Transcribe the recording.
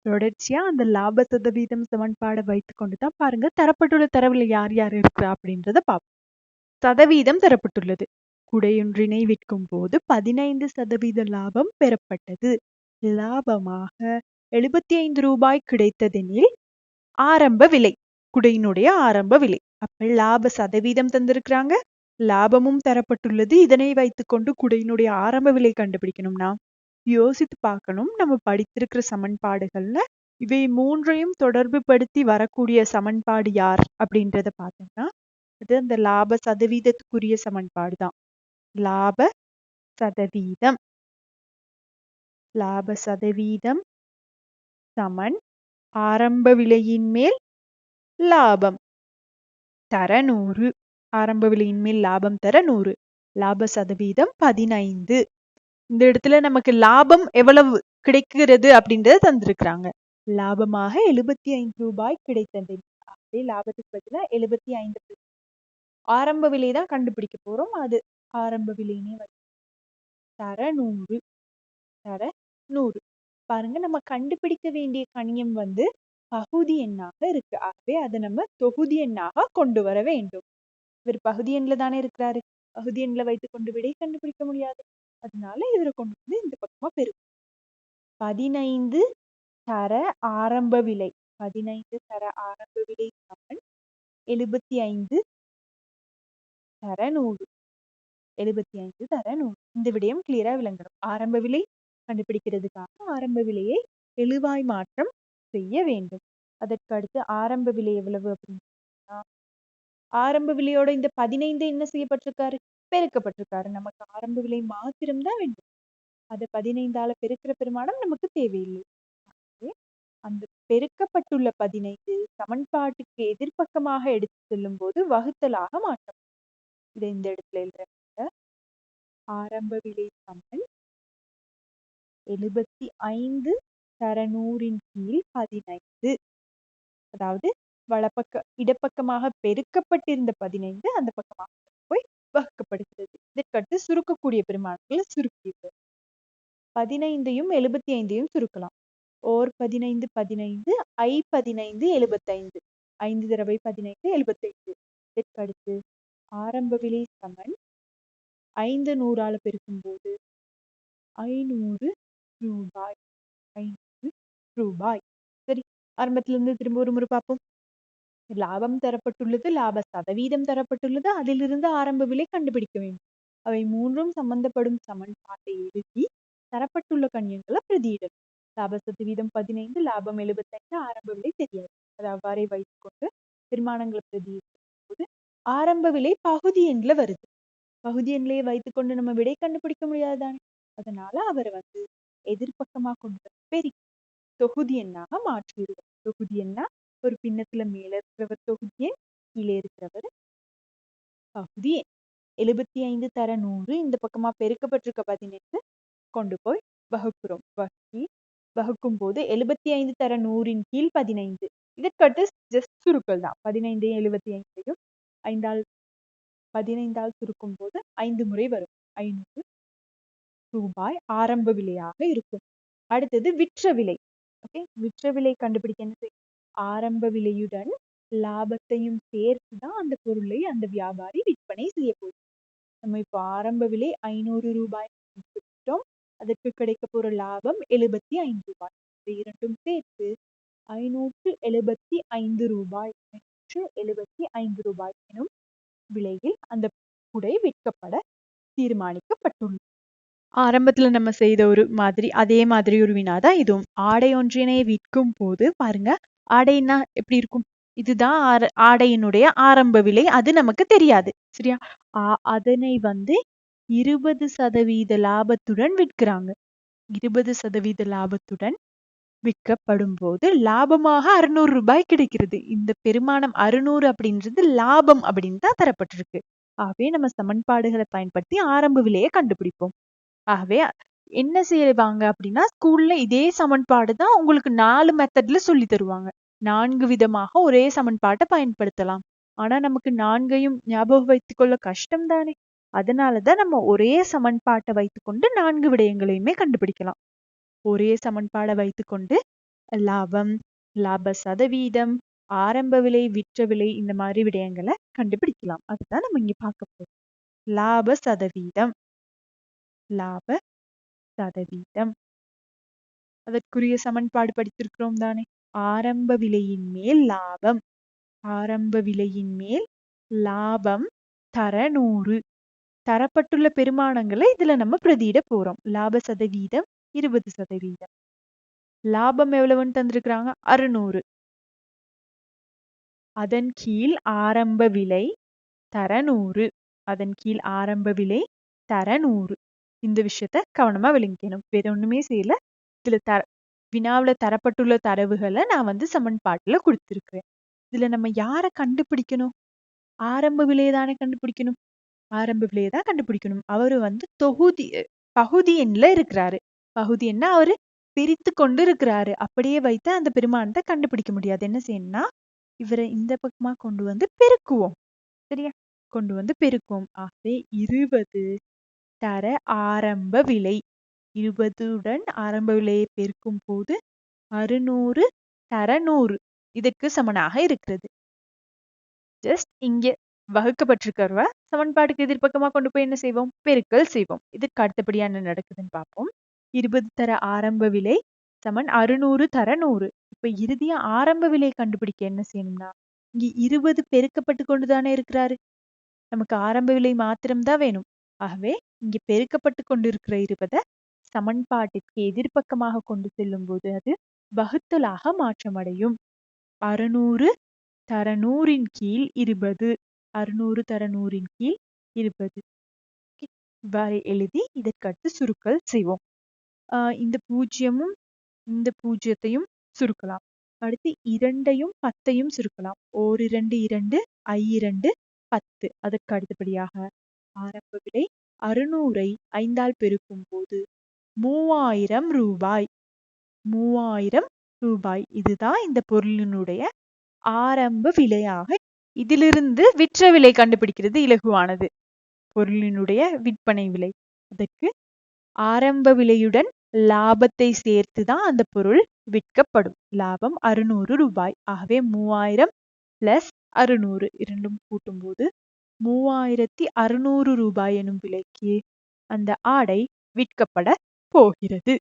தொடர்ச்சியா அந்த லாப சதவீதம் சமன்பாடை வைத்துக் கொண்டுதான் பாருங்க தரப்பட்டுள்ள தரவுல யார் யார் இருக்கிறா அப்படின்றத பார்ப்போம். சதவீதம் தரப்பட்டுள்ளது. குடையொன்றினை விற்கும் போது 15% லாபம் பெறப்பட்டது. லாபமாக 75 ரூபாய் கிடைத்ததெனில் ஆரம்ப விலை, குடையினுடைய ஆரம்ப விலை. அப்ப லாப சதவீதம் தந்திருக்கிறாங்க, லாபமும் தரப்பட்டுள்ளது. இதனை வைத்துக்கொண்டு குடையினுடைய ஆரம்ப விலை கண்டுபிடிக்கணும்னா யோசித்து பார்க்கணும். நம்ம படித்திருக்கிற சமன்பாடுகள்ல இவை மூன்றையும் தொடர்பு படுத்தி வரக்கூடிய சமன்பாடு யார் அப்படின்றத பார்த்தோம்னா அது அந்த லாப சதவீதத்துக்குரிய சமன்பாடு தான். லாப சதவீதம், லாப சதவீதம் சமன் ஆரம்ப விலையின் மேல் லாபம் தர 100. ஆரம்ப விலையின் மேல் லாபம் தர 100. லாப சதவீதம் 15. இந்த இடத்துல நமக்கு லாபம் எவ்வளவு கிடைக்கிறது அப்படின்றத தந்திருக்கிறாங்க. லாபமாக 75 ரூபாய் கிடைத்தது. அப்படியே லாபத்துக்கு பதிலா 75 ஆரம்ப விலை தான் கண்டுபிடிக்க போறோம். அது ஆரம்ப விலைனே தர 100. தர 100. பாருங்க, நம்ம கண்டுபிடிக்க வேண்டிய கணியம் பகுதி எண்ணாக இருக்கு. ஆகவே அதை நம்ம தொகுதி எண்ணாக கொண்டு வர வேண்டும். இவர் பகுதி எண்ல தானே இருக்கிறாரு. பகுதி எண்ல வைத்துக் கொண்டு விடை கண்டுபிடிக்க முடியாது. அதனால இவரை கொண்டு வந்து இந்த பக்கமா பெருக்கும். 15 தர ஆரம்ப விலை, 15 தர ஆரம்ப விலை சமன் 75 தர 100. 75 தர 100. இந்த விடயம் கிளியரா விளங்கணும். ஆரம்ப விலை கண்டுபிடிக்கிறதுக்காக ஆரம்ப விலையை எழுவாய் மாற்றம் செய்ய வேண்டும். அதற்கு அடுத்து ஆரம்ப விலை எவ்வளவு அப்படின்னா ஆரம்ப விலையோட இந்த 15 என்ன செய்யப்பட்டிருக்காரு, பெருக்கப்பட்டிருக்காரு. நமக்கு ஆரம்ப விலை மாத்திரம்தான் வேண்டும். அதை 15ஆல பெருக்கிற பெருமானம் நமக்கு தேவையில்லை. அந்த பெருக்கப்பட்டுள்ள 15 சமன்பாட்டுக்கு எதிர்பக்கமாக எடுத்து செல்லும் போது வகுத்தலாக மாற்றம். இதை இந்த இடத்துல எழுதுற ஆரம்ப விலை சமன் 75 தர 100 கீழ் 15. அதாவது இடப்பக்கமாக பெருக்கப்பட்டிருந்த 15 அந்த பக்கமாக போய் வகுக்கப்படுகிறது. இதற்கடுத்து சுருக்கக்கூடிய பெருமானங்களை சுருக்கிடுது. 15ஐயும் 75ஐயும் சுருக்கலாம். ஓர் 15 15, ஐ 15 75. 5 தடவை 15 75. இதற்கடுத்து ஆரம்ப விலை சமன் 5 100ஆல பெருக்கும் போது 500 ரூபாய். 500 ரூபாய். சரி, ஆரம்பத்துல இருந்து திரும்ப ஒரு முறை பார்ப்போம். லாபம் தரப்பட்டுள்ளது, லாப சதவீதம் தரப்பட்டுள்ளது, அதிலிருந்து ஆரம்ப விலை கண்டுபிடிக்க வேண்டும். அவை மூன்றும் சம்பந்தப்படும் சமன்பாட்டை எழுதி தரப்பட்டுள்ள கணியங்களை பிரதியிடணும். லாப சதவீதம் 15, லாபம் 75, ஆரம்ப விலை தெரியாது. அதை அவ்வாறே வைத்துக்கொண்டு பெருமானங்களை பிரதியிடும் போது ஆரம்ப விலை பகுதி எண்ல வருது. பகுதி எண்ணிலேயே வைத்துக்கொண்டு நம்ம விடை கண்டுபிடிக்க முடியாதுதானே. அதனால அவரை எதிர்பக்கமா கொண்டு பெருக்கி தொகுதி எண்ணாக மாற்றிடுவோம். தொகுதி எண்ணா ஒரு பின்னத்துல மேல இருக்கிறவர் தொகுதி எண், கீழே இருக்கிறவர் பகுதி எண். 75 தர 100 இந்த பக்கமா பெருக்கப்பட்டிருக்க 15 கொண்டு போய் வகுக்கிறோம். வகுக்கும் போது 75 தர 100 கீழ் 15. இதற்கடுத்து ஜஸ்ட் சுருக்கல் தான். 15ஐயும் 75ஐயும் 15ஆல் சுருக்கும் போது 5 முறை வரும். 500 ரூபாய் ஆரம்ப விலையாக இருக்கும். அடுத்தது விற்ற விலை. ஓகே, விற்ற விலை கண்டுபிடிக்க என்ன செய்யும்? ஆரம்ப விலையுடன் லாபத்தையும் சேர்த்துதான் அந்த பொருளை அந்த வியாபாரி விற்பனை செய்ய போகுது. நம்ம இப்போ ஆரம்ப விலை 500 ரூபாய் கொடுத்துட்டோம். அதற்கு கிடைக்க போற லாபம் 75 ரூபாய். இது இரண்டும் சேர்த்து 575 ரூபாய். 575 ரூபாய் எனும் விலையில் அந்த குடை விற்கப்பட தீர்மானிக்கப்பட்டுள்ளது. ஆரம்பத்துல நம்ம செய்த ஒரு மாதிரி அதே மாதிரி ஒரு வினாதான் இதுவும். ஆடை ஒன்றினை விற்கும் போது பாருங்க, ஆடைன்னா எப்படி இருக்கும்? இதுதான் ஆடையினுடைய ஆரம்ப விலை. அது நமக்கு தெரியாது, சரியா? அதனை 20% லாபத்துடன் விற்கிறாங்க. 20% லாபத்துடன் விற்கப்படும் போது லாபமாக 600 ரூபாய் கிடைக்கிறது. இந்த பெருமானம் 600 அப்படின்றது லாபம் அப்படின்னு தான் தரப்பட்டிருக்கு. ஆகவே நம்ம சமன்பாடுகளை பயன்படுத்தி ஆரம்ப விலையை கண்டுபிடிப்போம். ஆகவே என்ன செய்வாங்க அப்படின்னா ஸ்கூல்ல இதே சமன்பாடு தான் உங்களுக்கு 4 மெத்தட்ல சொல்லி தருவாங்க. 4 விதமாக ஒரே சமன்பாட்டை பயன்படுத்தலாம். ஆனா நமக்கு 4ஐயும் ஞாபகம் வைத்துக் கொள்ள கஷ்டம் தானே. அதனாலதான் நம்ம ஒரே சமன்பாட்டை வைத்துக்கொண்டு 4 விடயங்களையுமே கண்டுபிடிக்கலாம். ஒரே சமன்பாடை வைத்துக்கொண்டு லாபம், லாப சதவீதம், ஆரம்ப விலை, விற்ற விலை இந்த மாதிரி விடயங்களை கண்டுபிடிக்கலாம். அதுதான் நம்ம இங்க பார்க்க போறோம். லாப சதவீதம், லாப சதவீதம். அதற்குரிய சமன்பாடு படித்திருக்கிறோம் தானே? ஆரம்ப விலையின் மேல் லாபம், ஆரம்ப விலையின் மேல் லாபம் தர 100. தரப்பட்டுள்ள பெருமானங்களை இதுல நம்ம பிரதியிட போறோம். லாப சதவீதம் 20%. லாபம் எவ்வளவுன்னு தந்திருக்கிறாங்க? 600. அதன் கீழ் ஆரம்ப விலை தர 100. அதன் கீழ் ஆரம்ப விலை தர 100. இந்த விஷயத்த கவனமா விளங்கிக்கணும். வேற ஒண்ணுமே செய்யல. இதுல வினாவுல தரப்பட்டுள்ள தரவுகளை நான் சமன்பாட்டுல கொடுத்திருக்கிறேன். இதுல நம்ம யார கண்டுபிடிக்கணும்? ஆரம்ப விலையை தானே கண்டுபிடிக்கணும். ஆரம்ப விலையை தான் கண்டுபிடிக்கணும். அவரு பகுதி எண்ல இருக்கிறாரு. பகுதி என்ன அவரு பிரித்து கொண்டு இருக்கிறாரு. அப்படியே வைத்து அந்த பெருமானத்தை கண்டுபிடிக்க முடியாது. என்ன செய்யணும்னா இவரை இந்த பக்கமா கொண்டு பெருக்குவோம். சரியா? கொண்டு பெருக்குவோம். ஆகவே 20 தர ஆரம்ப விலை, 20 ஆரம்ப விலையை பெருக்கும் போது 600 தர 100 இதற்கு சமனாக இருக்கிறது. ஜஸ்ட் இங்க வகுக்கப்பட்டிருக்கிறவ சமன்பாட்டுக்கு எதிர்பக்கமா கொண்டு போய் என்ன செய்வோம்? பெருக்கல் செய்வோம். இதுக்கு அடுத்தபடியா என்ன நடக்குதுன்னு பார்ப்போம். 20 தர ஆரம்ப விலை சமன் 600 தர 100. இப்ப இறுதியா ஆரம்ப விலை கண்டுபிடிக்க என்ன செய்யணும்னா இங்க 20 பெருக்கப்பட்டு கொண்டுதானே இருக்கிறாரு. நமக்கு ஆரம்ப விலை மாத்திரம்தான் வேணும். ஆகவே இங்க பெருக்கப்பட்டு கொண்டிருக்கிற 20 சமன்பாட்டிற்கு எதிர்பக்கமாக கொண்டு செல்லும் போது அது வகுத்தலாக மாற்றமடையும். 600 தர 100 கீழ் 20. 600 தர 100 கீழ் 20. இவ்வாறு எழுதி இதற்கடுத்து சுருக்கல் செய்வோம். இந்த பூஜ்ஜியமும் இந்த பூஜ்ஜியத்தையும் சுருக்கலாம். அடுத்து 2ஐயும் 10ஐயும் சுருக்கலாம். 1 2 2 I 2 10. அதற்கு அடுத்தபடியாக ஆரம்ப விலை 600ஐ 5ஆல் பெருக்கும் போது 3000 ரூபாய். 3000 ரூபாய். இதுதான் இந்த பொருளினுடைய ஆரம்ப விலையாக. இதிலிருந்து விற்ற விலை கண்டுபிடிக்கிறது இலகுவானது. பொருளினுடைய விற்பனை விலை. அதற்கு ஆரம்ப விலையுடன் லாபத்தை சேர்த்துதான் அந்த பொருள் விற்கப்படும். லாபம் 600 ரூபாய். ஆகவே 3000 பிளஸ் 600 இரண்டும் கூட்டும் போது 3600 ரூபாய் எனும் விலைக்கு அந்த ஆடை விற்கப்பட போகிறது.